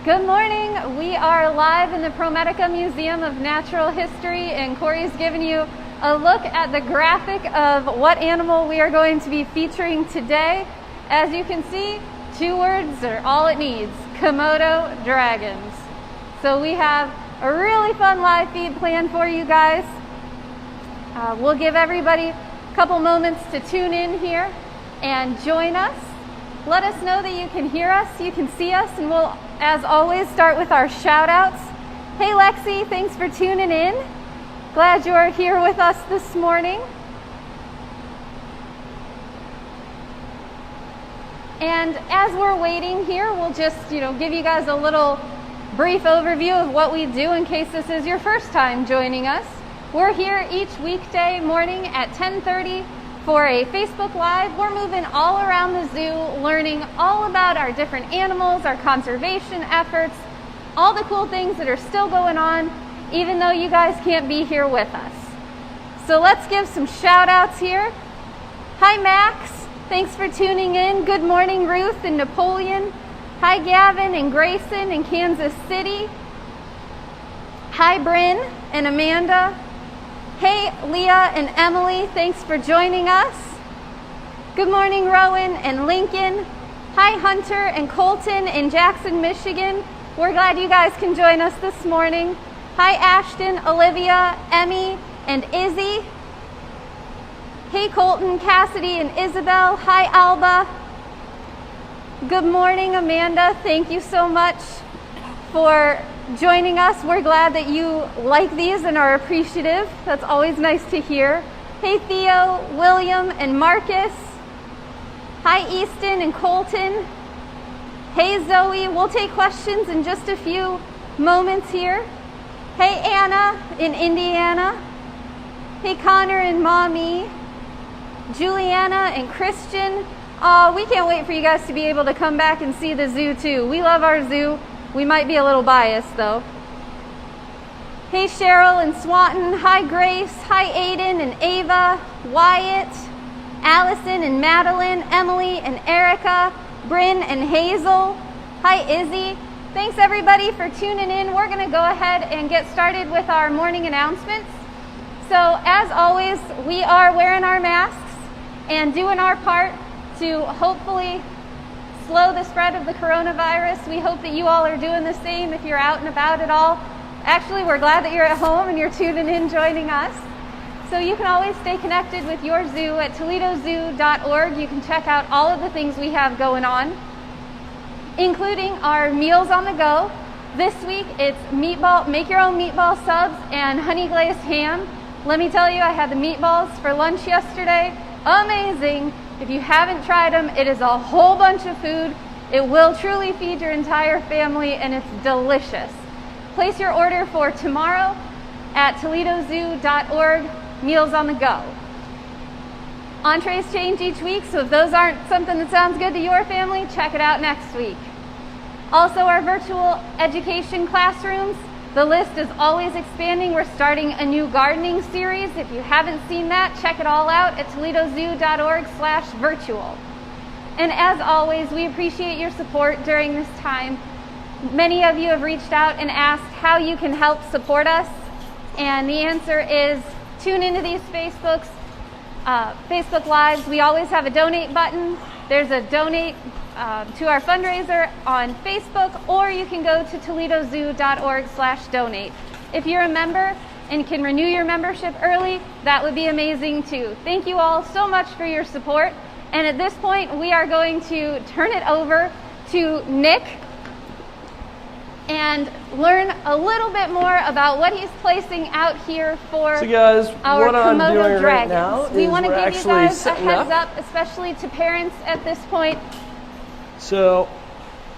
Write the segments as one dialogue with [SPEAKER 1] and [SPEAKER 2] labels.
[SPEAKER 1] Good morning. We are live in the ProMedica Museum of Natural History, and Corey's given you a look at the graphic of what animal we are going to be featuring today. As you can see, 2 words are all it needs: Komodo Dragons. So we have a really fun live feed planned for you guys. We'll give everybody a couple moments to tune in here and join us. Let us know that you can hear us, you can see us, and we'll, as always, start with our shout outs. Hey Lexi, thanks for tuning in. Glad you are here with us this morning. And as we're waiting here, we'll just, give you guys a little brief overview of what we do in case this is your first time joining us. We're here each weekday morning at 10:30 for a Facebook Live. We're moving all around the zoo, learning all about our different animals, our conservation efforts, all the cool things that are still going on, even though you guys can't be here with us. So let's give some shout outs here. Hi Max, thanks for tuning in. Good morning Ruth and Napoleon. Hi Gavin and Grayson in Kansas City. Hi Bryn and Amanda. Hey Leah and Emily, thanks for joining us. Good morning Rowan and Lincoln. Hi Hunter and Colton in Jackson, Michigan. We're glad you guys can join us this morning. Hi Ashton, Olivia, Emmy, and Izzy. Hey Colton, Cassidy, and Isabel. Hi Alba. Good morning Amanda, thank you so much for joining us. We're glad that you like these and are appreciative. That's always nice to hear. Hey Theo, William, and Marcus. Hi Easton and Colton. Hey Zoe, we'll take questions in just a few moments here. Hey Anna in Indiana. Hey Connor and Mommy. Juliana and Christian. We can't wait for you guys to be able to come back and see the zoo too. We love our zoo. We might be a little biased though. Hey Cheryl and Swanton. Hi Grace. Hi Aiden and Ava. Wyatt. Allison and Madeline. Emily and Erica. Bryn and Hazel. Hi Izzy. Thanks everybody for tuning in. We're going to go ahead and get started with our morning announcements. So as always, we are wearing our masks and doing our part to hopefully slow the spread of the coronavirus. We hope that you all are doing the same if you're out and about at all. Actually, we're glad that you're at home and you're tuning in joining us. So you can always stay connected with your zoo at toledozoo.org. You can check out all of the things we have going on, including our meals on the go. This week it's make your own meatball subs and honey glazed ham. Let me tell you, I had the meatballs for lunch yesterday. Amazing. If you haven't tried them, it is a whole bunch of food. It will truly feed your entire family and it's delicious. Place your order for tomorrow at toledozoo.org, meals on the go. Entrees change each week, so if those aren't something that sounds good to your family, check it out next week. Also, our virtual education classrooms, the list is always expanding. We're starting a new gardening series. If you haven't seen that, check it all out at toledozoo.org/virtual. And as always, we appreciate your support during this time. Many of you have reached out and asked how you can help support us. And the answer is tune into these Facebook Lives. We always have a donate button. There's a donate to our fundraiser on Facebook, or you can go to toledozoo.org/donate. If you're a member and can renew your membership early, that would be amazing too. Thank you all so much for your support. And at this point, we are going to turn it over to Nick and learn a little bit more about what he's placing out here for our Komodo Dragons.
[SPEAKER 2] Right,
[SPEAKER 1] we want to give you guys a heads up, especially to parents at this point.
[SPEAKER 2] So,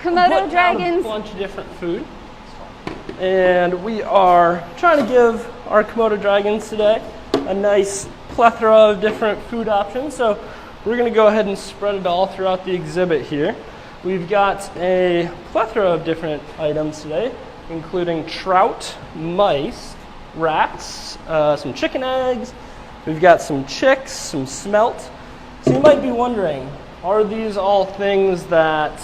[SPEAKER 1] Komodo Dragons,
[SPEAKER 2] a bunch of different food, and we are trying to give our Komodo Dragons today a nice plethora of different food options. So we're going to go ahead and spread it all throughout the exhibit here. We've got a plethora of different items today, including trout, mice, rats, some chicken eggs. We've got some chicks, some smelt. So you might be wondering, are these all things that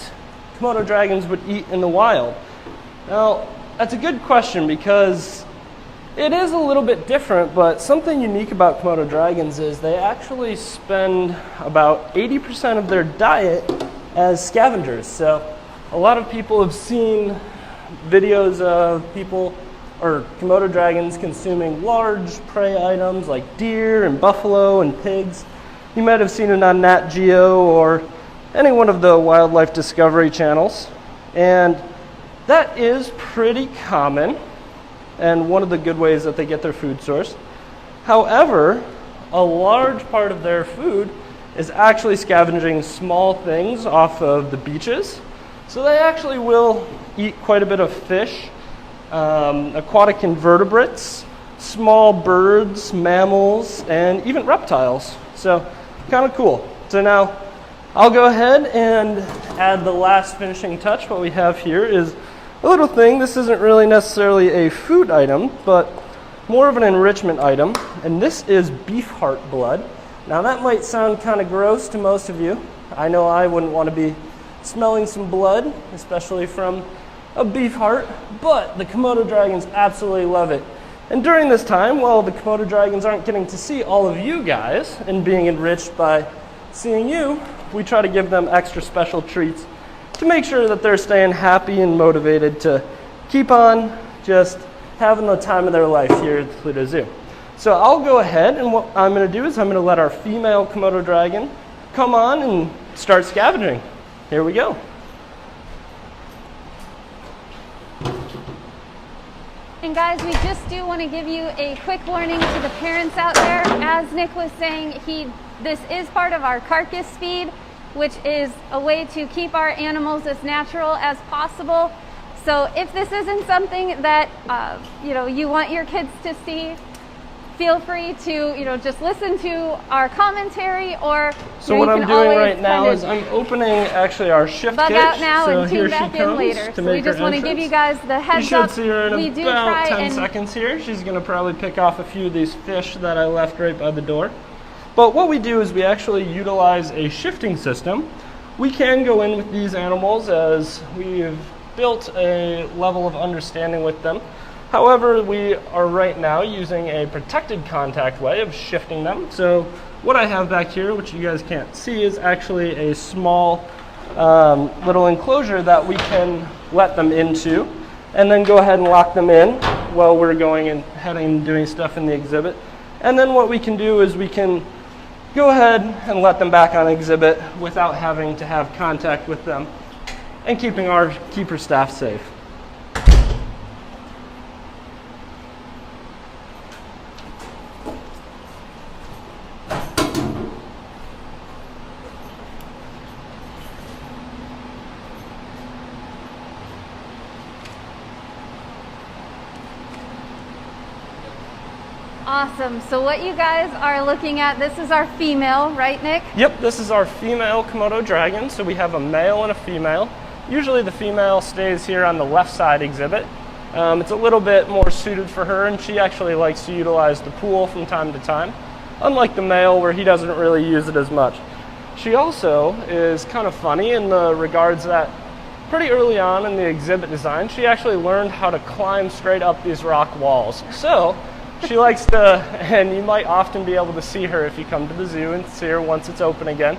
[SPEAKER 2] Komodo dragons would eat in the wild? Now, that's a good question because it is a little bit different, but something unique about Komodo dragons is they actually spend about 80% of their diet as scavengers. So a lot of people have seen videos of people or Komodo dragons consuming large prey items like deer and buffalo and pigs. You might have seen it on Nat Geo or any one of the wildlife discovery channels. And that is pretty common and one of the good ways that they get their food source. However, a large part of their food is actually scavenging small things off of the beaches. So they actually will eat quite a bit of fish, aquatic invertebrates, small birds, mammals, and even reptiles. So kind of cool. So now I'll go ahead and add the last finishing touch. What we have here is a little thing. This isn't really necessarily a food item, but more of an enrichment item. And this is beef heart blood. Now that might sound kind of gross to most of you. I know I wouldn't want to be smelling some blood, especially from a beef heart, but the Komodo dragons absolutely love it. And during this time, while the Komodo dragons aren't getting to see all of you guys and being enriched by seeing you, we try to give them extra special treats to make sure that they're staying happy and motivated to keep on just having the time of their life here at the Pluto Zoo. So I'll go ahead, and what I'm going to do is I'm going to let our female Komodo dragon come on and start scavenging. Here we go.
[SPEAKER 1] And guys, we just do want to give you a quick warning to the parents out there. As Nick was saying, this is part of our carcass feed, which is a way to keep our animals as natural as possible. So if this isn't something that you want your kids to see, feel free to just listen to our commentary, or
[SPEAKER 2] so what I'm doing right now is I'm opening actually our shift
[SPEAKER 1] bug
[SPEAKER 2] cage.
[SPEAKER 1] out now
[SPEAKER 2] so
[SPEAKER 1] and
[SPEAKER 2] here
[SPEAKER 1] tune back
[SPEAKER 2] she comes
[SPEAKER 1] in later.
[SPEAKER 2] to
[SPEAKER 1] So
[SPEAKER 2] make
[SPEAKER 1] we just
[SPEAKER 2] her
[SPEAKER 1] want to give
[SPEAKER 2] entrance.
[SPEAKER 1] you guys the heads
[SPEAKER 2] You
[SPEAKER 1] up.
[SPEAKER 2] should see her in
[SPEAKER 1] We do
[SPEAKER 2] about
[SPEAKER 1] try
[SPEAKER 2] 10
[SPEAKER 1] and
[SPEAKER 2] seconds here. She's going to probably pick off a few of these fish that I left right by the door. But what we do is we actually utilize a shifting system. We can go in with these animals as we've built a level of understanding with them. However, we are right now using a protected contact way of shifting them. So what I have back here, which you guys can't see, is actually a small little enclosure that we can let them into and then go ahead and lock them in while we're going and heading and doing stuff in the exhibit. And then what we can do is we can go ahead and let them back on exhibit without having to have contact with them and keeping our keeper staff safe.
[SPEAKER 1] Awesome. So what you guys are looking at, this is our female, right, Nick?
[SPEAKER 2] Yep, this is our female Komodo dragon. So we have a male and a female. Usually the female stays here on the left side exhibit. It's a little bit more suited for her, and she actually likes to utilize the pool from time to time, unlike the male where he doesn't really use it as much. She also is kind of funny in the regards that pretty early on in the exhibit design, she actually learned how to climb straight up these rock walls. So she likes to, and you might often be able to see her if you come to the zoo and see her once it's open again,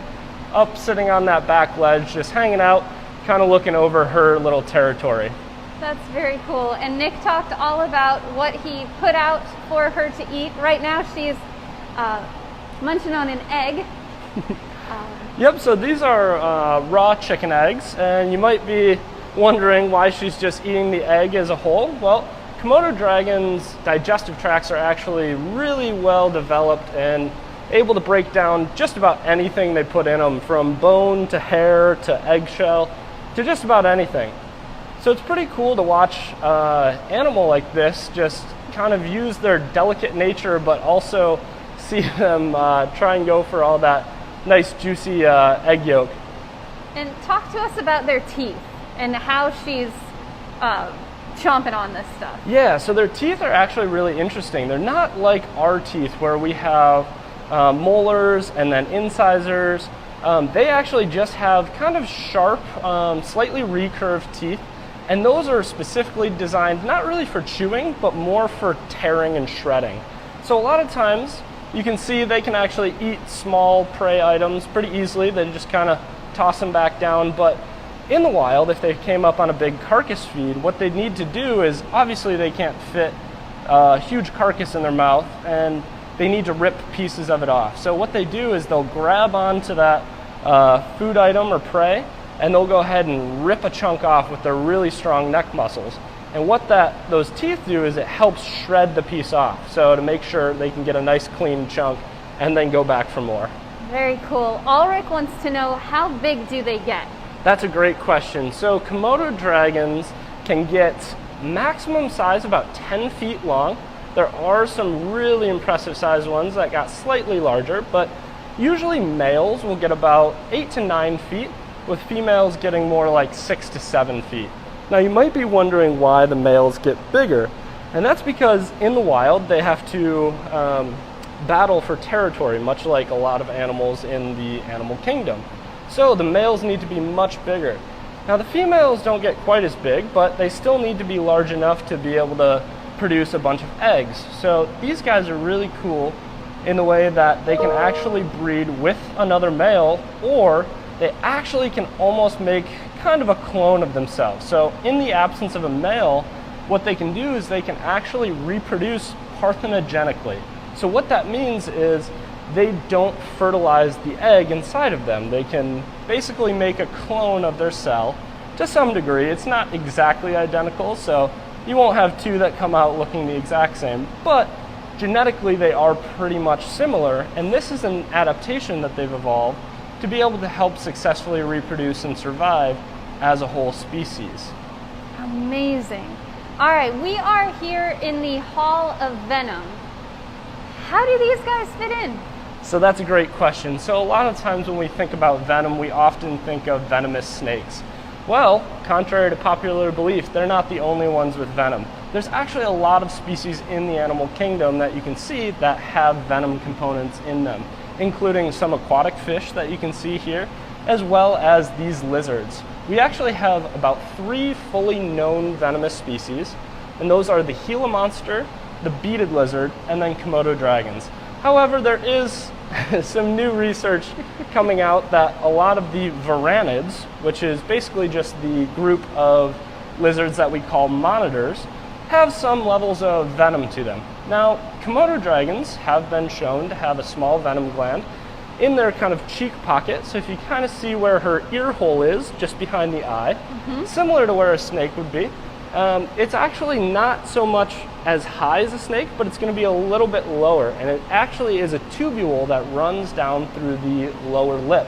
[SPEAKER 2] up sitting on that back ledge, just hanging out, kind of looking over her little territory.
[SPEAKER 1] That's very cool. And Nick talked all about what he put out for her to eat. Right now she's munching on an egg.
[SPEAKER 2] Yep, so these are raw chicken eggs, and you might be wondering why she's just eating the egg as a whole. Well, Komodo dragons' digestive tracts are actually really well developed and able to break down just about anything they put in them, from bone to hair to eggshell to just about anything. So it's pretty cool to watch an animal like this just kind of use their delicate nature, but also see them try and go for all that nice juicy egg yolk.
[SPEAKER 1] And talk to us about their teeth and how she's chomping on this stuff.
[SPEAKER 2] Yeah, so their teeth are actually really interesting. They're not like our teeth where we have molars and then incisors. They actually just have kind of sharp, slightly recurved teeth. And those are specifically designed not really for chewing, but more for tearing and shredding. So a lot of times you can see they can actually eat small prey items pretty easily. They just kind of toss them back down. But in the wild, if they came up on a big carcass feed, what they need to do is, obviously they can't fit a huge carcass in their mouth, and they need to rip pieces of it off. So what they do is they'll grab onto that food item or prey, and they'll go ahead and rip a chunk off with their really strong neck muscles. And what those teeth do is it helps shred the piece off, so to make sure they can get a nice clean chunk and then go back for more.
[SPEAKER 1] Very cool. Ulrich wants to know, how big do they get?
[SPEAKER 2] That's a great question. So Komodo dragons can get maximum size about 10 feet long. There are some really impressive sized ones that got slightly larger, but usually males will get about 8 to 9 feet, with females getting more like 6 to 7 feet. Now you might be wondering why the males get bigger, and that's because in the wild they have to battle for territory, much like a lot of animals in the animal kingdom. So the males need to be much bigger. Now the females don't get quite as big, but they still need to be large enough to be able to produce a bunch of eggs. So these guys are really cool in the way that they can actually breed with another male, or they actually can almost make kind of a clone of themselves. So in the absence of a male, what they can do is they can actually reproduce parthenogenically. So what that means is they don't fertilize the egg inside of them. They can basically make a clone of their cell to some degree. It's not exactly identical, so you won't have two that come out looking the exact same, but genetically they are pretty much similar, and this is an adaptation that they've evolved to be able to help successfully reproduce and survive as a whole species.
[SPEAKER 1] Amazing. All right, we are here in the Hall of Venom. How do these guys fit in?
[SPEAKER 2] So that's a great question. So a lot of times when we think about venom, we often think of venomous snakes. Well, contrary to popular belief, they're not the only ones with venom. There's actually a lot of species in the animal kingdom that you can see that have venom components in them, including some aquatic fish that you can see here, as well as these lizards. We actually have about 3 fully known venomous species, and those are the Gila monster, the beaded lizard, and then Komodo dragons. However, there is some new research coming out that a lot of the varanids, which is basically just the group of lizards that we call monitors, have some levels of venom to them. Now, Komodo dragons have been shown to have a small venom gland in their kind of cheek pocket. So if you kind of see where her ear hole is, just behind the eye, similar to where a snake would be, it's actually not so much as high as a snake, but it's going to be a little bit lower, and it actually is a tubule that runs down through the lower lip.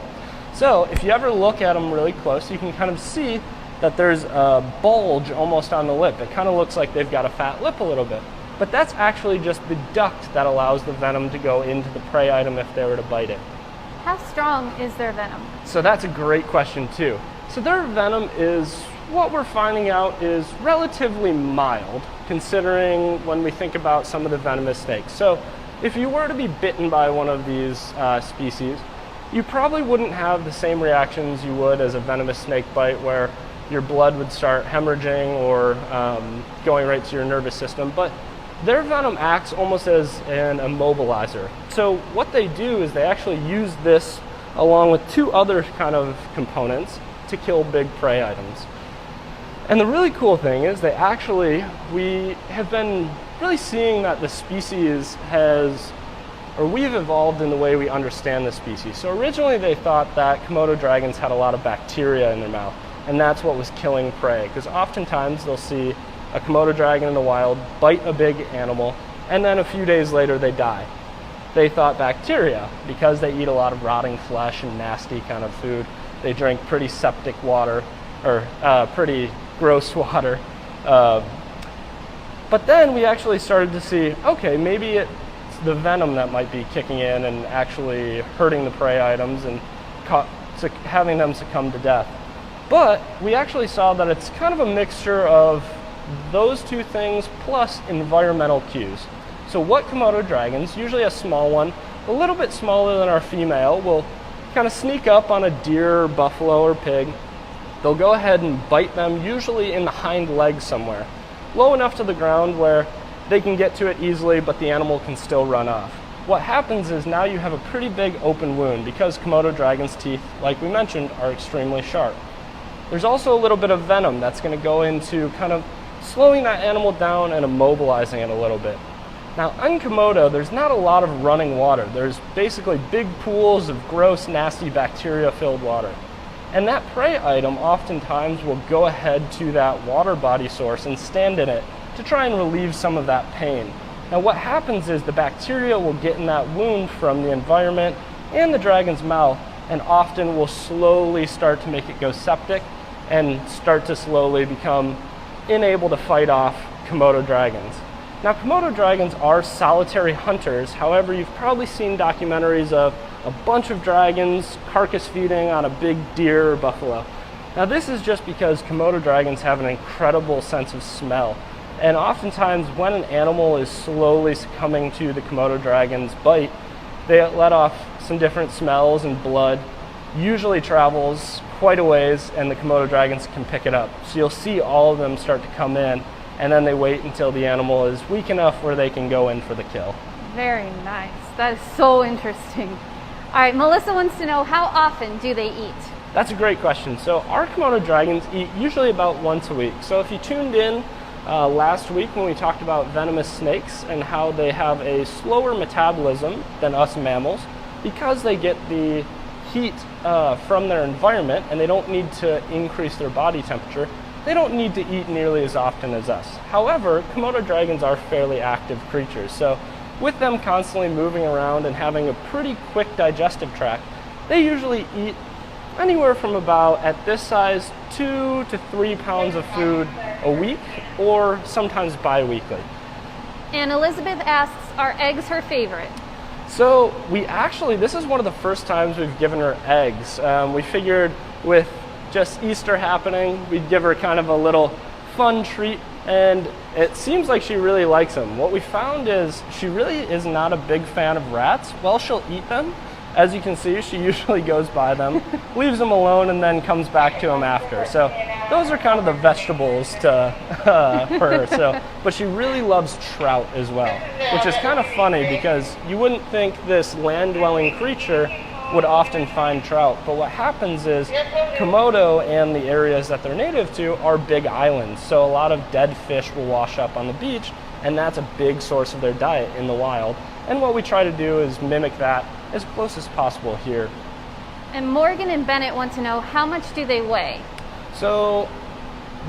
[SPEAKER 2] So if you ever look at them really close, you can kind of see that there's a bulge almost on the lip. It kind of looks like they've got a fat lip a little bit, but that's actually just the duct that allows the venom to go into the prey item if they were to bite it.
[SPEAKER 1] How strong is their venom?
[SPEAKER 2] So that's a great question too. So their venom is, what we're finding out, is relatively mild, considering when we think about some of the venomous snakes. So if you were to be bitten by one of these species, you probably wouldn't have the same reactions you would as a venomous snake bite, where your blood would start hemorrhaging or going right to your nervous system. But their venom acts almost as an immobilizer. So what they do is they actually use this along with 2 other kind of components to kill big prey items. And the really cool thing is we have been really seeing that the species we've evolved in the way we understand the species. So originally they thought that Komodo dragons had a lot of bacteria in their mouth, and that's what was killing prey, because oftentimes they'll see a Komodo dragon in the wild bite a big animal, and then a few days later they die. They thought bacteria, because they eat a lot of rotting flesh and nasty kind of food. They drink pretty septic water, or pretty gross water. But then we actually started to see, okay, maybe it's the venom that might be kicking in and actually hurting the prey items and having them succumb to death. But we actually saw that it's kind of a mixture of those 2 things plus environmental cues. So what Komodo dragons, usually a small one, a little bit smaller than our female, will kind of sneak up on a deer, buffalo, or pig, they'll go ahead and bite them, usually in the hind leg somewhere, low enough to the ground where they can get to it easily, but the animal can still run off. What happens is now you have a pretty big open wound because Komodo dragon's teeth, like we mentioned, are extremely sharp. There's also a little bit of venom that's going to go into kind of slowing that animal down and immobilizing it a little bit. Now, on Komodo, there's not a lot of running water. There's basically big pools of gross, nasty, bacteria-filled water. And that prey item oftentimes will go ahead to that water body source and stand in it to try and relieve some of that pain. Now, what happens is the bacteria will get in that wound from the environment and the dragon's mouth, and often will slowly start to make it go septic and start to slowly become unable to fight off Komodo dragons. Now, Komodo dragons are solitary hunters. However, you've probably seen documentaries of a bunch of dragons carcass feeding on a big deer or buffalo. Now, this is just because Komodo dragons have an incredible sense of smell. And oftentimes, when an animal is slowly succumbing to the Komodo dragon's bite, they let off some different smells, and blood usually travels quite a ways, and the Komodo dragons can pick it up. So you'll see all of them start to come in, and then they wait until the animal is weak enough where they can go in for the kill.
[SPEAKER 1] Very nice. That is so interesting. All right, Melissa wants to know, how often do they eat?
[SPEAKER 2] That's a great question. So our Komodo dragons eat usually about once a week. So if you tuned in last week when we talked about venomous snakes and how they have a slower metabolism than us mammals, because they get the heat from their environment and they don't need to increase their body temperature, they don't need to eat nearly as often as us. However, Komodo dragons are fairly active creatures, so with them constantly moving around and having a pretty quick digestive tract, they usually eat anywhere from about, at this size, 2 to 3 pounds of food a week, or sometimes bi-weekly.
[SPEAKER 1] And Elizabeth asks, are eggs her favorite?
[SPEAKER 2] So this is one of the first times we've given her eggs. We figured with just Easter happening, we'd give her kind of a little fun treat, and it seems like she really likes them. What we found is she really is not a big fan of rats. Well, she'll eat them. As you can see, she usually goes by them, leaves them alone, and then comes back to them after. So those are kind of the vegetables to her. But she really loves trout as well, which is kind of funny because you wouldn't think this land-dwelling creature would often find trout. But what happens is Komodo and the areas that they're native to are big islands. So a lot of dead fish will wash up on the beach, and that's a big source of their diet in the wild. And what we try to do is mimic that as close as possible here.
[SPEAKER 1] And Morgan and Bennett want to know, how much do they weigh?
[SPEAKER 2] So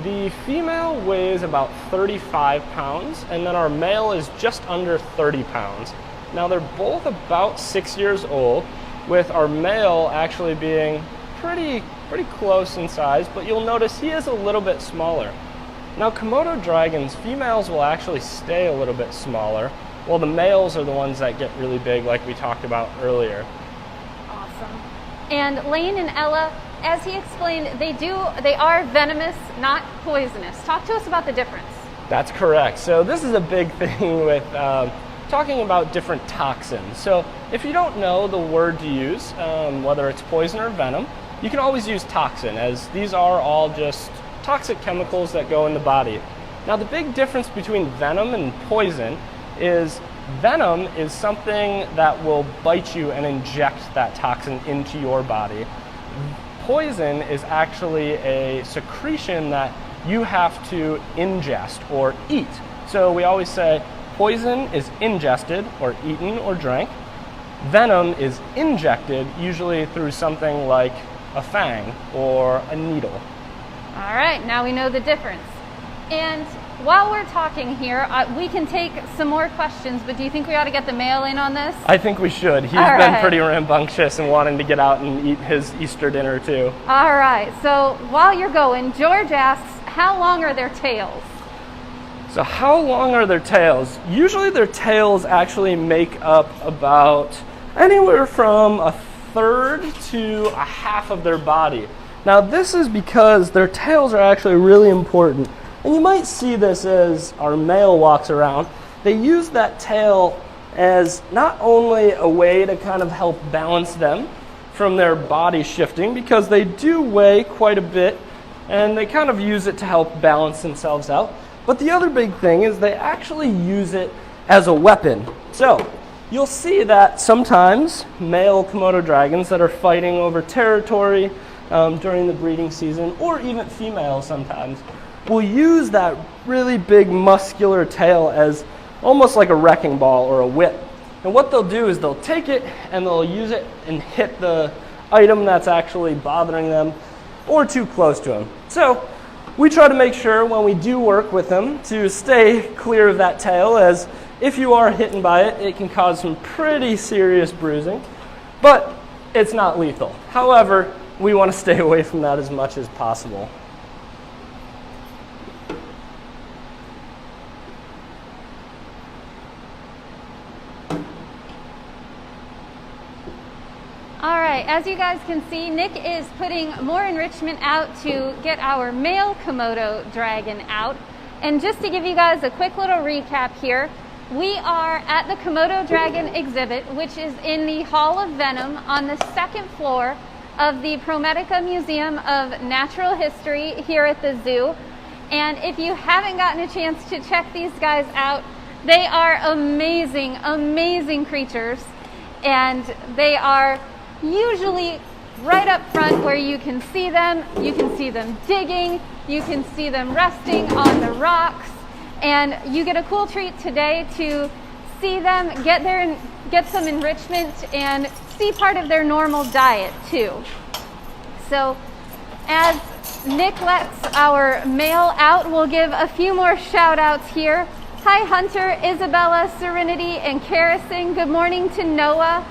[SPEAKER 2] the female weighs about 35 pounds, and then our male is just under 30 pounds. Now they're both about 6 years old, with our male actually being pretty close in size, but you'll notice he is a little bit smaller. Now Komodo dragons, females will actually stay a little bit smaller, while the males are the ones that get really big, like we talked about earlier.
[SPEAKER 1] Awesome. And Lane and Ella, as he explained, they are venomous, not poisonous. Talk to us about the difference.
[SPEAKER 2] That's correct. So this is a big thing with talking about different toxins. So if you don't know the word to use, whether it's poison or venom, you can always use toxin, as these are all just toxic chemicals that go in the body. Now the big difference between venom and poison is venom is something that will bite you and inject that toxin into your body. Poison is actually a secretion that you have to ingest or eat. So we always say poison is ingested or eaten or drank. Venom is injected, usually through something like a fang or a needle.
[SPEAKER 1] All right, now we know the difference. And while we're talking here, we can take some more questions, but do you think we ought to get the male in on this?
[SPEAKER 2] I think we should. He's been pretty rambunctious and wanting to get out and eat his Easter dinner too.
[SPEAKER 1] All right, so while you're going, George asks, how long are their tails?
[SPEAKER 2] So how long are their tails? Usually their tails actually make up about anywhere from a third to a half of their body. Now this is because their tails are actually really important. And you might see this as our male walks around. They use that tail as not only a way to kind of help balance them from their body shifting, because they do weigh quite a bit and they kind of use it to help balance themselves out. But the other big thing is they actually use it as a weapon. So you'll see that sometimes male Komodo dragons that are fighting over territory during the breeding season, or even females sometimes, will use that really big muscular tail as almost like a wrecking ball or a whip. And what they'll do is they'll take it and they'll use it and hit the item that's actually bothering them or too close to them. So we try to make sure when we do work with them to stay clear of that tail, as if you are hit by it, it can cause some pretty serious bruising, but it's not lethal. However, we want to stay away from that as much as possible.
[SPEAKER 1] All right, as you guys can see, Nick is putting more enrichment out to get our male Komodo dragon out. And just to give you guys a quick little recap here, we are at the Komodo Dragon exhibit, which is in the Hall of Venom on the second floor of the ProMedica Museum of Natural History here at the zoo. And if you haven't gotten a chance to check these guys out, they are amazing, amazing creatures. And they are usually right up front where you can see them. You can see them digging, you can see them resting on the rocks, and you get a cool treat today to see them get there and get some enrichment and see part of their normal diet too. So as Nick lets our male out, we'll give a few more shout outs here. Hi Hunter, Isabella, Serenity, and Karison. Good morning to Noah.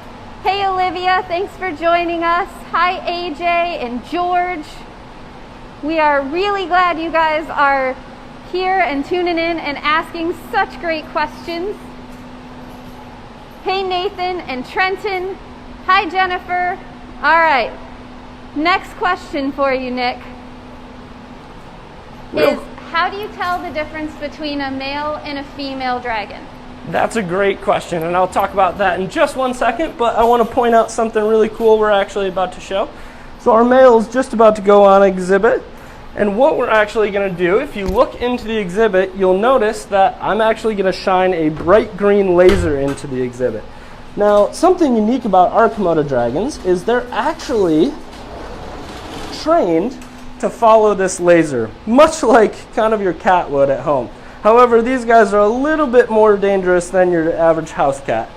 [SPEAKER 1] Hey Olivia, thanks for joining us. Hi AJ and George. We are really glad you guys are here and tuning in and asking such great questions. Hey Nathan and Trenton. Hi Jennifer. All right, next question for you, Nick, is how do you tell the difference between a male and a female dragon?
[SPEAKER 2] That's a great question, and I'll talk about that in just one second, but I want to point out something really cool we're actually about to show. So our male is just about to go on exhibit, and what we're actually going to do, if you look into the exhibit, you'll notice that I'm actually going to shine a bright green laser into the exhibit. Now, something unique about our Komodo dragons is they're actually trained to follow this laser, much like kind of your cat would at home. However, these guys are a little bit more dangerous than your average house cat.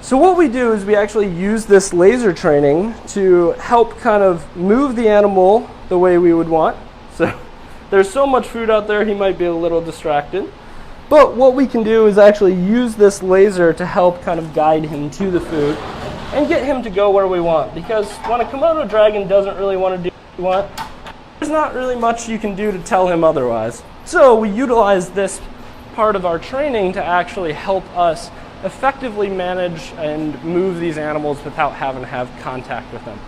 [SPEAKER 2] So what we do is we actually use this laser training to help kind of move the animal the way we would want. So there's so much food out there, he might be a little distracted. But what we can do is actually use this laser to help kind of guide him to the food and get him to go where we want. Because when a Komodo dragon doesn't really want to do what we want, there's not really much you can do to tell him otherwise. So we utilize this part of our training to actually help us effectively manage and move these animals without having to have contact with them.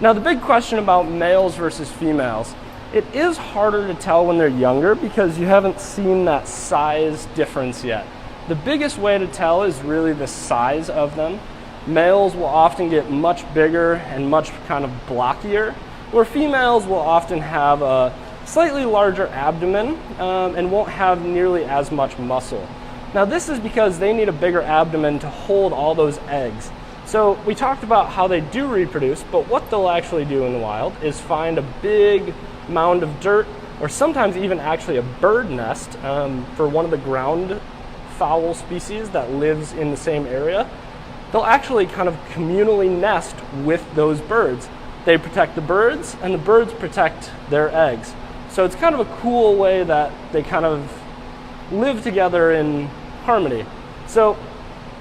[SPEAKER 2] Now the big question about males versus females, it is harder to tell when they're younger because you haven't seen that size difference yet. The biggest way to tell is really the size of them. Males will often get much bigger and much kind of blockier, where females will often have a slightly larger abdomen and won't have nearly as much muscle. Now this is because they need a bigger abdomen to hold all those eggs. So we talked about how they do reproduce, but what they'll actually do in the wild is find a big mound of dirt, or sometimes even actually a bird nest for one of the ground fowl species that lives in the same area. They'll actually kind of communally nest with those birds. They protect the birds and the birds protect their eggs. So it's kind of a cool way that they kind of live together in harmony. So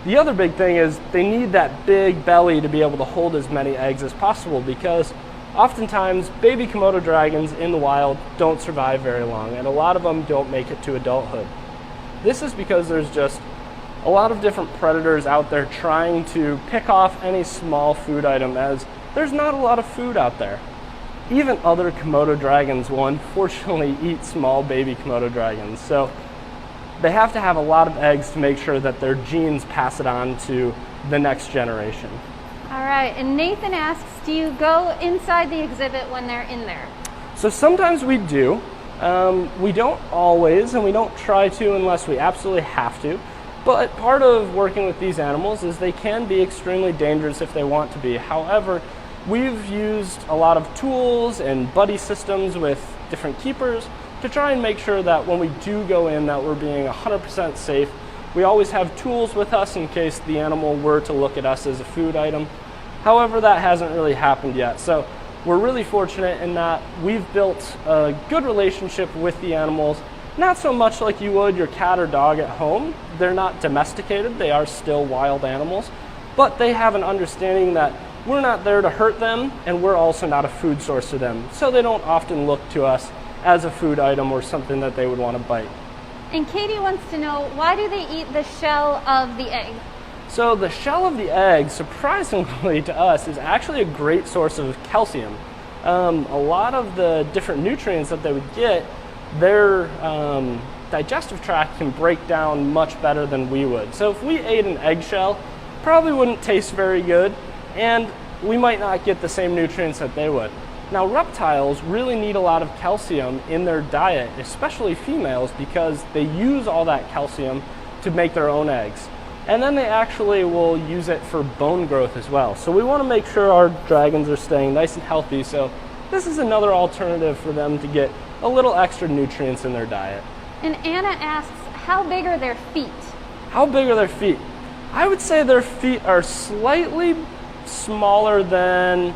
[SPEAKER 2] the other big thing is they need that big belly to be able to hold as many eggs as possible, because oftentimes baby Komodo dragons in the wild don't survive very long, and a lot of them don't make it to adulthood. This is because there's just a lot of different predators out there trying to pick off any small food item, as there's not a lot of food out there. Even other Komodo dragons will unfortunately eat small baby Komodo dragons. So they have to have a lot of eggs to make sure that their genes pass it on to the next generation.
[SPEAKER 1] All right, and Nathan asks, do you go inside the exhibit when they're in there?
[SPEAKER 2] So sometimes we do. We don't always, and we don't try to unless we absolutely have to. But part of working with these animals is they can be extremely dangerous if they want to be. However, we've used a lot of tools and buddy systems with different keepers to try and make sure that when we do go in that we're being 100% safe. We always have tools with us in case the animal were to look at us as a food item. However, that hasn't really happened yet. So we're really fortunate in that we've built a good relationship with the animals. Not so much like you would your cat or dog at home. They're not domesticated, they are still wild animals, but they have an understanding that we're not there to hurt them and we're also not a food source to them. So they don't often look to us as a food item or something that they would want to bite.
[SPEAKER 1] And Katie wants to know, why do they eat the shell of the egg?
[SPEAKER 2] So the shell of the egg, surprisingly to us, is actually a great source of calcium. A lot of the different nutrients that they would get, their digestive tract can break down much better than we would. So if we ate an eggshell, probably wouldn't taste very good, and we might not get the same nutrients that they would. Now, reptiles really need a lot of calcium in their diet, especially females, because they use all that calcium to make their own eggs. And then they actually will use it for bone growth as well. So we want to make sure our dragons are staying nice and healthy. So this is another alternative for them to get a little extra nutrients in their diet.
[SPEAKER 1] And Anna asks, how big are their feet?
[SPEAKER 2] How big are their feet? I would say their feet are slightly smaller than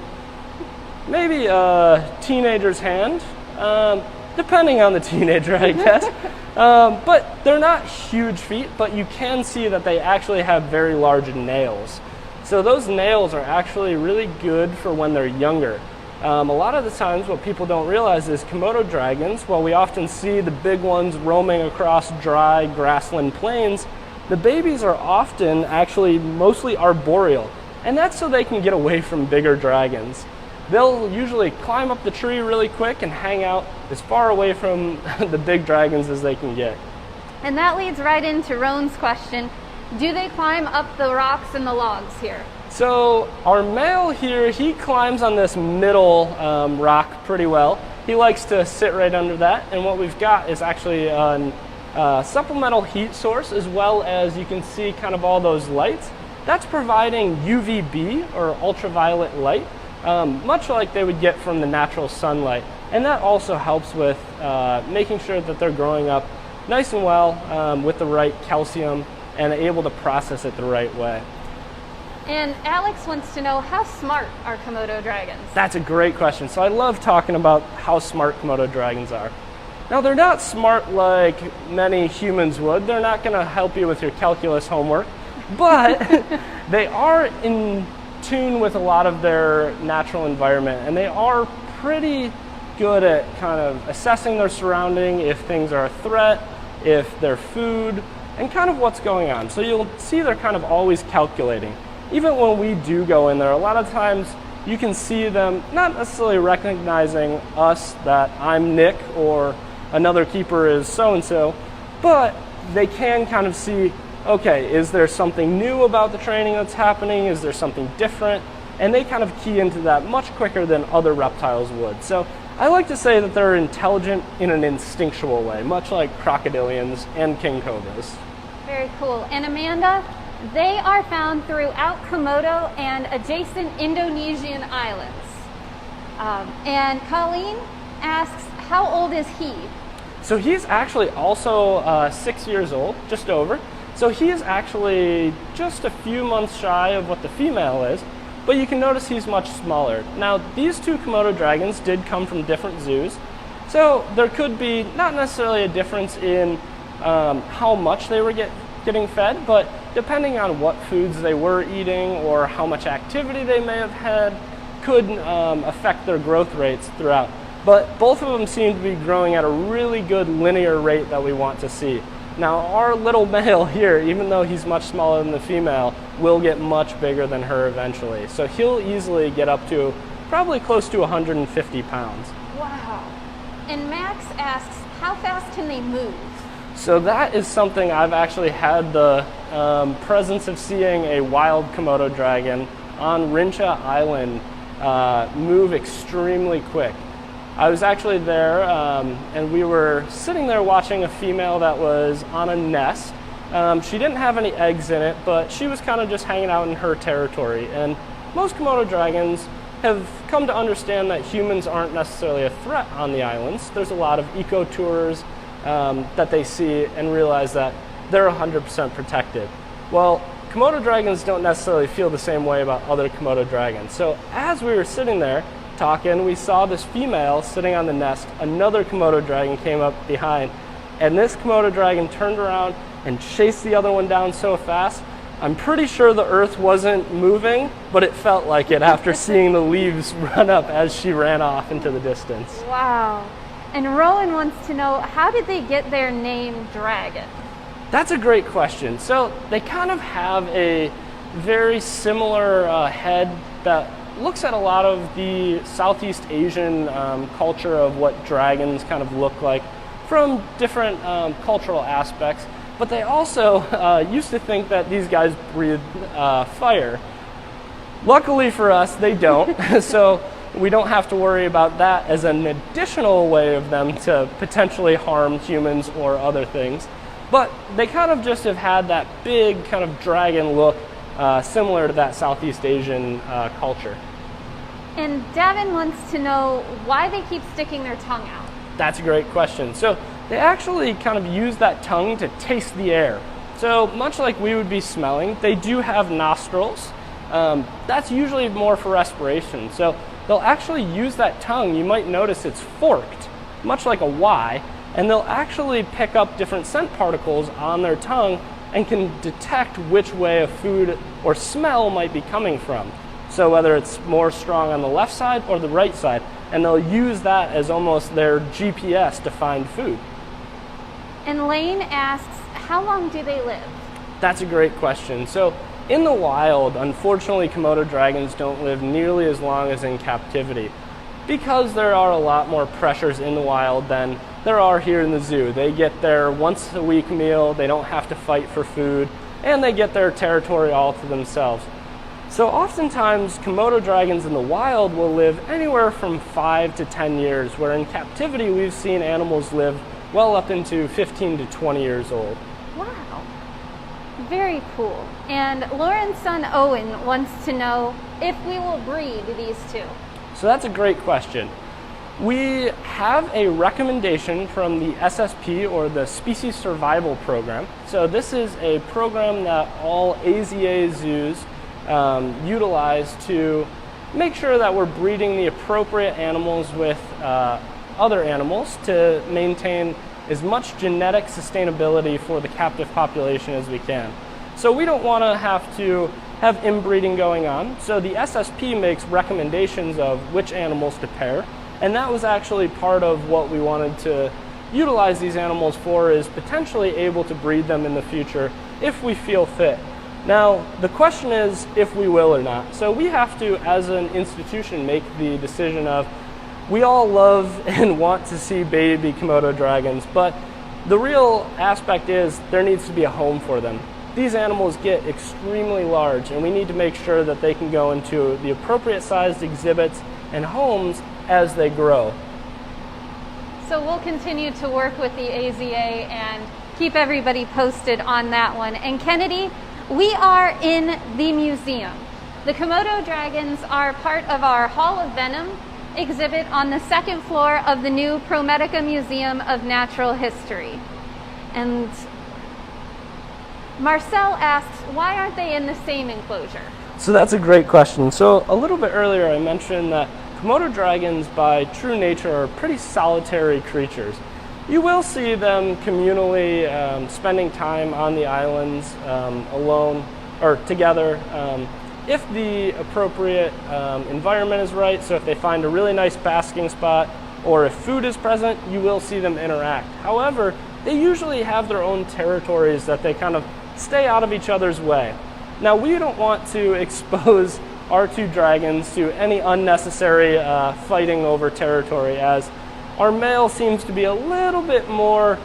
[SPEAKER 2] maybe a teenager's hand, depending on the teenager, I guess. But they're not huge feet, but you can see that they actually have very large nails. So those nails are actually really good for when they're younger. A lot of the times what people don't realize is Komodo dragons, while we often see the big ones roaming across dry grassland plains, the babies are often actually mostly arboreal. And that's so they can get away from bigger dragons. They'll usually climb up the tree really quick and hang out as far away from the big dragons as they can get.
[SPEAKER 1] And that leads right into Roan's question. Do they climb up the rocks and the logs here?
[SPEAKER 2] So our male here, he climbs on this middle rock pretty well. He likes to sit right under that. And what we've got is actually a supplemental heat source, as well as you can see kind of all those lights. That's providing UVB, or ultraviolet light, much like they would get from the natural sunlight. And that also helps with making sure that they're growing up nice and well with the right calcium and able to process it the right way.
[SPEAKER 1] And Alex wants to know, how smart are Komodo dragons?
[SPEAKER 2] That's a great question. So I love talking about how smart Komodo dragons are. Now, they're not smart like many humans would. They're not going to help you with your calculus homework, but they are in tune with a lot of their natural environment, and they are pretty good at kind of assessing their surrounding, if things are a threat, if they're food, and kind of what's going on. So you'll see they're kind of always calculating. Even when we do go in there, a lot of times you can see them not necessarily recognizing us, that I'm Nick or another keeper is so-and-so, but they can kind of see, okay, is there something new about the training that's happening? Is there something different? And they kind of key into that much quicker than other reptiles would. So I like to say that they're intelligent in an instinctual way, much like crocodilians and king cobras.
[SPEAKER 1] Very cool. And Amanda, they are found throughout Komodo and adjacent Indonesian islands. And Colleen asks, how old is he?
[SPEAKER 2] So he's actually also 6 years old, just over. So he is actually just a few months shy of what the female is, but you can notice he's much smaller. Now, these two Komodo dragons did come from different zoos, so there could be not necessarily a difference in how much they were getting fed, but depending on what foods they were eating or how much activity they may have had could affect their growth rates throughout. But both of them seem to be growing at a really good linear rate that we want to see. Now, our little male here, even though he's much smaller than the female, will get much bigger than her eventually. So he'll easily get up to probably close to 150 pounds.
[SPEAKER 1] Wow. And Max asks, how fast can they move?
[SPEAKER 2] So that is something I've actually had the presence of seeing a wild Komodo dragon on Rincha Island move extremely quick. I was actually there, and we were sitting there watching a female that was on a nest. She didn't have any eggs in it, but she was kind of just hanging out in her territory. And most Komodo dragons have come to understand that humans aren't necessarily a threat on the islands. There's a lot of eco-tours that they see and realize that they're 100% protected. Well, Komodo dragons don't necessarily feel the same way about other Komodo dragons. So as we were sitting there talking, we saw this female sitting on the nest. Another Komodo dragon came up behind, and this Komodo dragon turned around and chased the other one down so fast. I'm pretty sure the earth wasn't moving, but it felt like it after seeing the leaves run up as she ran off into the distance.
[SPEAKER 1] Wow. And Rowan wants to know, how did they get their name Dragon?
[SPEAKER 2] That's a great question. So they kind of have a very similar head that looks at a lot of the Southeast Asian culture of what dragons kind of look like from different cultural aspects. But they also used to think that these guys breathe fire. Luckily for us, they don't. So we don't have to worry about that as an additional way of them to potentially harm humans or other things. But they kind of just have had that big kind of dragon look similar to that Southeast Asian culture.
[SPEAKER 1] And Davin wants to know why they keep sticking their tongue out.
[SPEAKER 2] That's a great question. So they actually kind of use that tongue to taste the air. So much like we would be smelling, they do have nostrils. That's usually more for respiration. So they'll actually use that tongue. You might notice it's forked, much like a Y, and they'll actually pick up different scent particles on their tongue and can detect which way a food or smell might be coming from. So whether it's more strong on the left side or the right side, and they'll use that as almost their GPS to find food.
[SPEAKER 1] And Lane asks, how long do they live?
[SPEAKER 2] That's a great question. So in the wild, unfortunately, Komodo dragons don't live nearly as long as in captivity because there are a lot more pressures in the wild than there are here in the zoo. They get their once a week meal, they don't have to fight for food, and they get their territory all to themselves. So oftentimes, Komodo dragons in the wild will live anywhere from 5 to 10 years, where in captivity we've seen animals live well up into 15 to 20 years old.
[SPEAKER 1] Wow, very cool. And Lauren's son Owen wants to know if we will breed these two.
[SPEAKER 2] So that's a great question. We have a recommendation from the SSP, or the Species Survival Program. So this is a program that all AZA zoos utilize to make sure that we're breeding the appropriate animals with other animals to maintain as much genetic sustainability for the captive population as we can. So we don't want to have inbreeding going on. So the SSP makes recommendations of which animals to pair, and that was actually part of what we wanted to utilize these animals for, is potentially able to breed them in the future if we feel fit. Now, the question is if we will or not. So we have to, as an institution, make the decision of, we all love and want to see baby Komodo dragons, but the real aspect is there needs to be a home for them. These animals get extremely large, and we need to make sure that they can go into the appropriate sized exhibits and homes as they grow.
[SPEAKER 1] So we'll continue to work with the AZA and keep everybody posted on that one. And Kennedy, we are in the museum. The Komodo dragons are part of our Hall of Venom exhibit on the second floor of the new ProMedica Museum of Natural History. And Marcel asks, why aren't they in the same enclosure?
[SPEAKER 2] So that's a great question. So a little bit earlier I mentioned that Komodo dragons by true nature are pretty solitary creatures. You will see them communally spending time on the islands alone or together if the appropriate environment is right. So if they find a really nice basking spot or if food is present, you will see them interact. However, they usually have their own territories that they kind of stay out of each other's way. Now, we don't want to expose our two dragons to any unnecessary fighting over territory, as our male seems to be a little bit more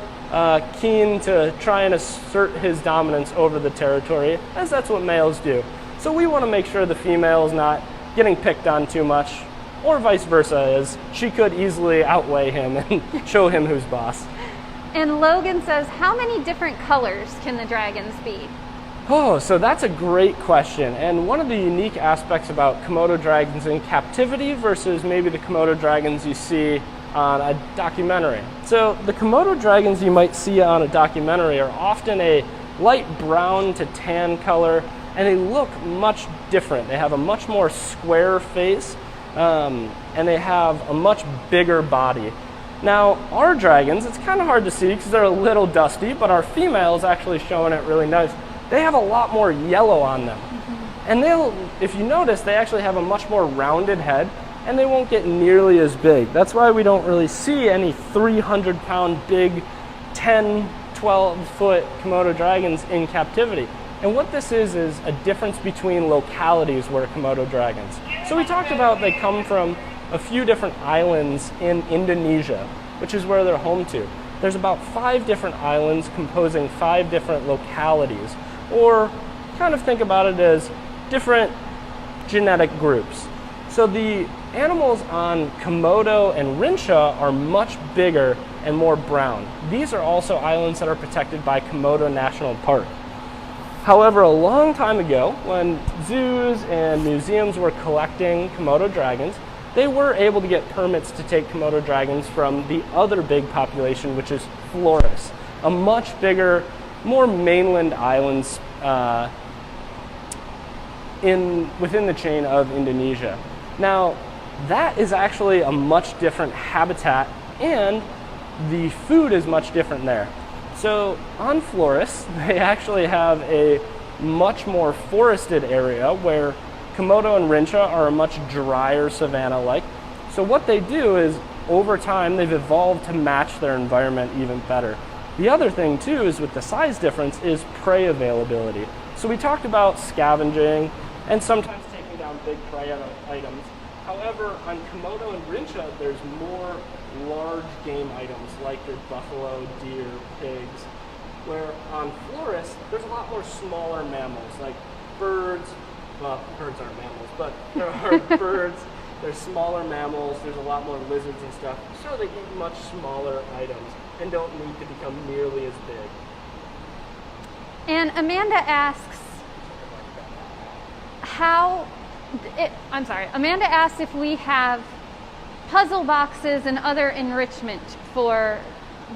[SPEAKER 2] keen to try and assert his dominance over the territory, as that's what males do. So we want to make sure the female is not getting picked on too much. or vice versa, as she could easily outweigh him and show him who's boss.
[SPEAKER 1] And Logan says, how many different colors can the dragons be?
[SPEAKER 2] Oh, so that's a great question. And one of the unique aspects about Komodo dragons in captivity versus maybe the Komodo dragons you see on a documentary. So the Komodo dragons you might see on a documentary are often a light brown to tan color, and they look much different. They have a much more square face, and they have a much bigger body. Now, our dragons, it's kind of hard to see because they're a little dusty, but our female is actually showing it really nice. They have a lot more yellow on them. And if you notice, they actually have a much more rounded head, and they won't get nearly as big. That's why we don't really see any 300-pound big 10, 12-foot Komodo dragons in captivity. And what this is a difference between localities where Komodo dragons. So we talked about they come from a few different islands in Indonesia, which is where they're home to. There's about 5 different islands composing 5 different localities, or kind of think about it as different genetic groups. So the animals on Komodo and Rincha are much bigger and more brown. These are also islands that are protected by Komodo National Park. However, a long time ago, when zoos and museums were collecting Komodo dragons, they were able to get permits to take Komodo dragons from the other big population, which is Flores, a much bigger, more mainland islands within the chain of Indonesia. Now, that is actually a much different habitat, and the food is much different there. So on Flores, they actually have a much more forested area where Komodo and Rincha are a much drier savanna-like. So what they do is, over time, they've evolved to match their environment even better. The other thing too is with the size difference is prey availability. So we talked about scavenging and sometimes taking down big prey items. However, on Komodo and Rincha, there's more large game items like your buffalo, deer, pigs, where on Flores, there's a lot more smaller mammals like birds. Well, birds aren't mammals, but there are birds, there's smaller mammals, there's a lot more lizards and stuff, so they eat much smaller items and don't need to become nearly as big.
[SPEAKER 1] And Amanda asks, Amanda asks if we have puzzle boxes and other enrichment for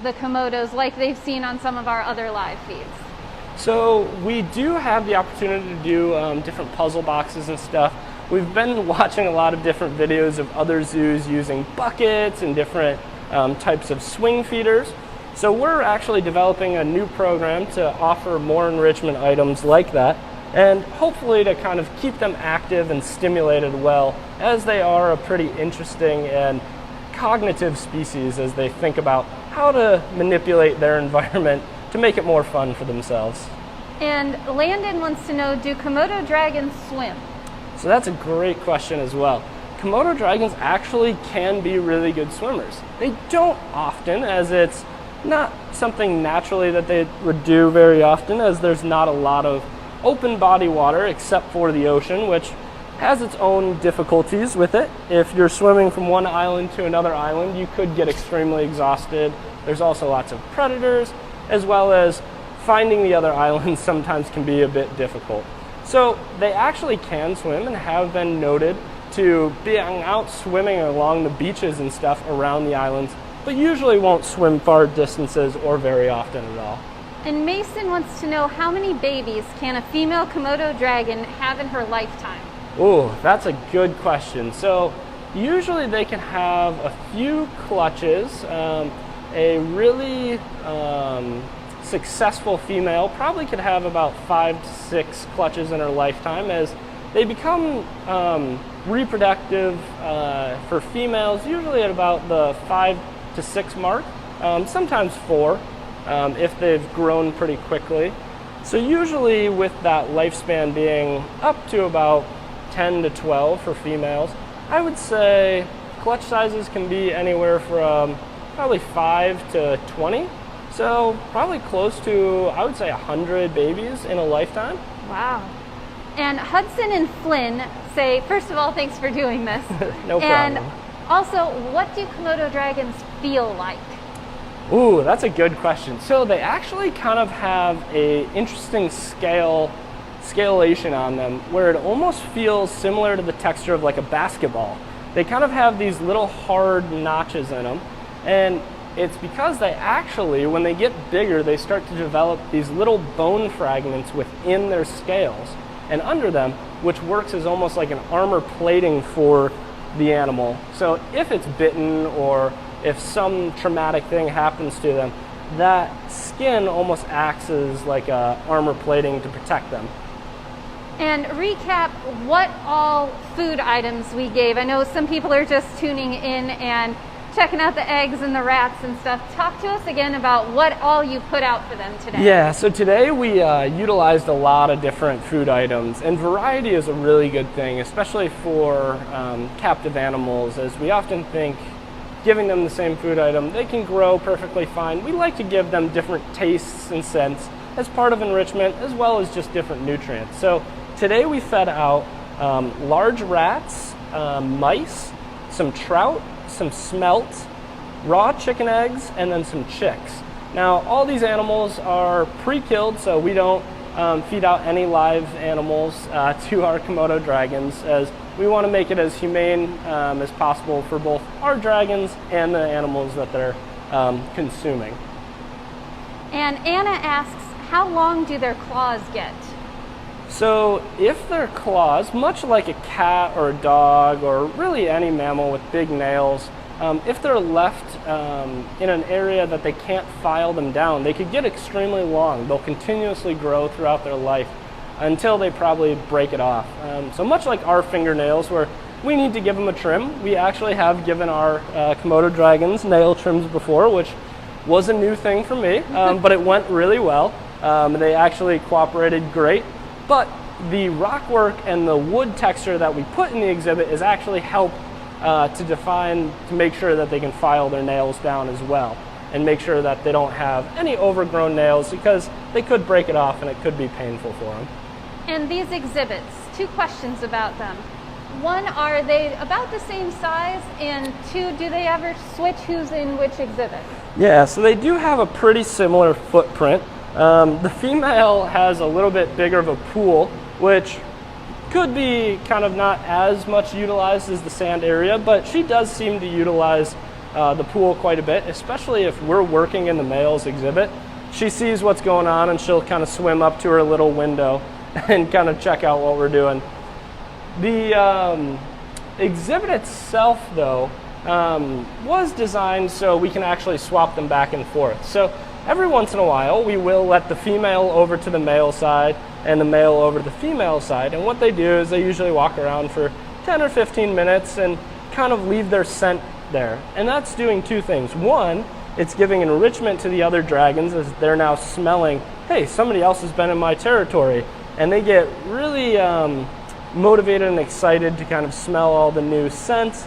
[SPEAKER 1] the Komodos like they've seen on some of our other live feeds.
[SPEAKER 2] So we do have the opportunity to do different puzzle boxes and stuff. We've been watching a lot of different videos of other zoos using buckets and different types of swing feeders. So we're actually developing a new program to offer more enrichment items like that, and hopefully to kind of keep them active and stimulated well, as they are a pretty interesting and cognitive species as they think about how to manipulate their environment to make it more fun for themselves.
[SPEAKER 1] And Landon wants to know, do Komodo dragons swim?
[SPEAKER 2] So that's a great question as well. Komodo dragons actually can be really good swimmers. They don't often, as it's not something naturally that they would do very often, as there's not a lot of open body water except for the ocean, which has its own difficulties with it. If you're swimming from one island to another island, you could get extremely exhausted. There's also lots of predators, as well as finding the other islands sometimes can be a bit difficult. So they actually can swim and have been noted to be out swimming along the beaches and stuff around the islands, but usually won't swim far distances or very often at all.
[SPEAKER 1] And Mason wants to know, how many babies can a female Komodo dragon have in her lifetime?
[SPEAKER 2] Oh, that's a good question. So usually they can have a few clutches. A really successful female probably could have about 5 to 6 clutches in her lifetime, as they become reproductive for females usually at about the 5 to 6 mark, sometimes 4 if they've grown pretty quickly. So usually with that lifespan being up to about 10 to 12 for females, I would say clutch sizes can be anywhere from probably 5 to 20. So probably close to, I would say, 100 babies in a lifetime.
[SPEAKER 1] Wow. And Hudson and Flynn say, first of all, thanks for doing this.
[SPEAKER 2] No
[SPEAKER 1] and
[SPEAKER 2] problem.
[SPEAKER 1] Also, what do Komodo dragons feel like?
[SPEAKER 2] Ooh, that's a good question. So they actually kind of have a interesting scalation on them where it almost feels similar to the texture of like a basketball. They kind of have these little hard notches in them, and it's because they actually, when they get bigger, they start to develop these little bone fragments within their scales and under them, which works as almost like an armor plating for the animal. So if it's bitten or if some traumatic thing happens to them, that skin almost acts as like a armor plating to protect them.
[SPEAKER 1] And recap what all food items we gave. I know some people are just tuning in and checking out the eggs and the rats and stuff. Talk to us again about what all you put out for them today.
[SPEAKER 2] Yeah, so today we utilized a lot of different food items, and variety is a really good thing, especially for captive animals, as we often think giving them the same food item, they can grow perfectly fine. We like to give them different tastes and scents as part of enrichment, as well as just different nutrients. So today we fed out large rats, mice, some trout, some smelt, raw chicken eggs, and then some chicks. Now, all these animals are pre-killed, so we don't feed out any live animals to our Komodo dragons, as we want to make it as humane as possible for both our dragons and the animals that they're consuming.
[SPEAKER 1] And Anna asks, how long do their claws get?
[SPEAKER 2] So if their claws, much like a cat or a dog or really any mammal with big nails, if they're left in an area that they can't file them down, they could get extremely long. They'll continuously grow throughout their life until they probably break it off. So much like our fingernails, where we need to give them a trim, we actually have given our Komodo dragons nail trims before, which was a new thing for me, but it went really well. They actually cooperated great. But the rock work and the wood texture that we put in the exhibit is actually help to make sure that they can file their nails down as well, and make sure that they don't have any overgrown nails, because they could break it off and it could be painful for them.
[SPEAKER 1] And these exhibits, two questions about them. One, are they about the same size? And two, do they ever switch who's in which exhibit?
[SPEAKER 2] Yeah, so they do have a pretty similar footprint. The female has a little bit bigger of a pool, which could be kind of not as much utilized as the sand area, but she does seem to utilize the pool quite a bit, especially if we're working in the male's exhibit. She sees what's going on and she'll kind of swim up to her little window and kind of check out what we're doing. The exhibit itself, though, was designed so we can actually swap them back and forth. So every once in a while, we will let the female over to the male side and the male over to the female side. And what they do is they usually walk around for 10 or 15 minutes and kind of leave their scent there. And that's doing two things. One, it's giving enrichment to the other dragons, as they're now smelling, hey, somebody else has been in my territory. And they get really motivated and excited to kind of smell all the new scents,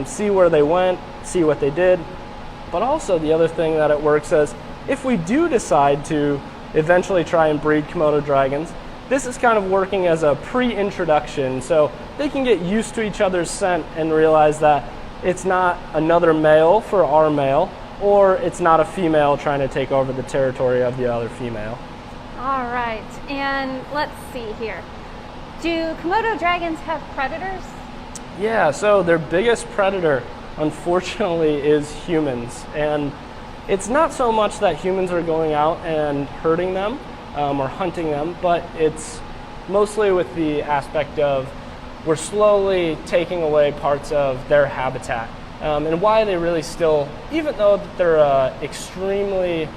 [SPEAKER 2] see where they went, see what they did. But also the other thing that it works as, if we do decide to eventually try and breed Komodo dragons, this is kind of working as a pre-introduction, so they can get used to each other's scent and realize that it's not another male for our male, or it's not a female trying to take over the territory of the other female.
[SPEAKER 1] All right, and let's see here. Do Komodo dragons have predators?
[SPEAKER 2] Yeah, so their biggest predator, unfortunately, is humans. And it's not so much that humans are going out and hurting them or hunting them, but it's mostly with the aspect of we're slowly taking away parts of their habitat. And why they really still, even though they're an extremely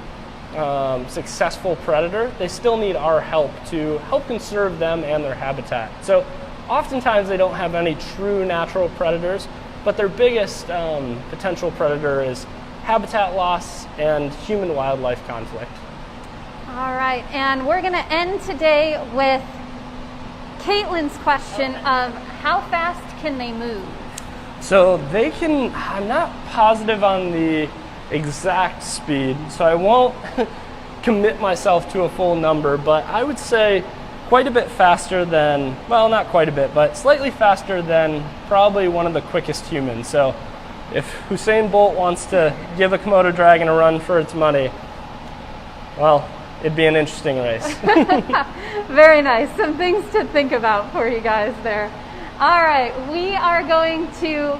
[SPEAKER 2] successful predator, they still need our help to help conserve them and their habitat. So oftentimes they don't have any true natural predators, but their biggest potential predator is habitat loss and human-wildlife conflict.
[SPEAKER 1] All right, and we're going to end today with Caitlin's question of how fast can they move?
[SPEAKER 2] So they can, I'm not positive on the exact speed, so I won't commit myself to a full number, but I would say quite a bit faster than, well, not quite a bit, but slightly faster than probably one of the quickest humans. So if Usain Bolt wants to give a Komodo dragon a run for its money, well, it'd be an interesting race.
[SPEAKER 1] Very nice. Some things to think about for you guys there. All right, we are going to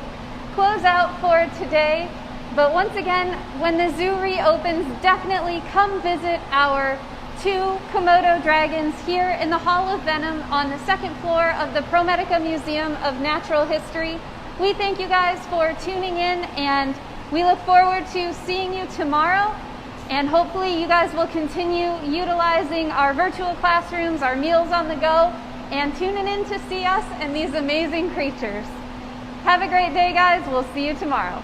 [SPEAKER 1] close out for today. But once again, when the zoo reopens, definitely come visit our 2 Komodo Dragons here in the Hall of Venom on the 2nd floor of the ProMedica Museum of Natural History. We thank you guys for tuning in, and we look forward to seeing you tomorrow. And hopefully you guys will continue utilizing our virtual classrooms, our meals on the go, and tuning in to see us and these amazing creatures. Have a great day, guys. We'll see you tomorrow.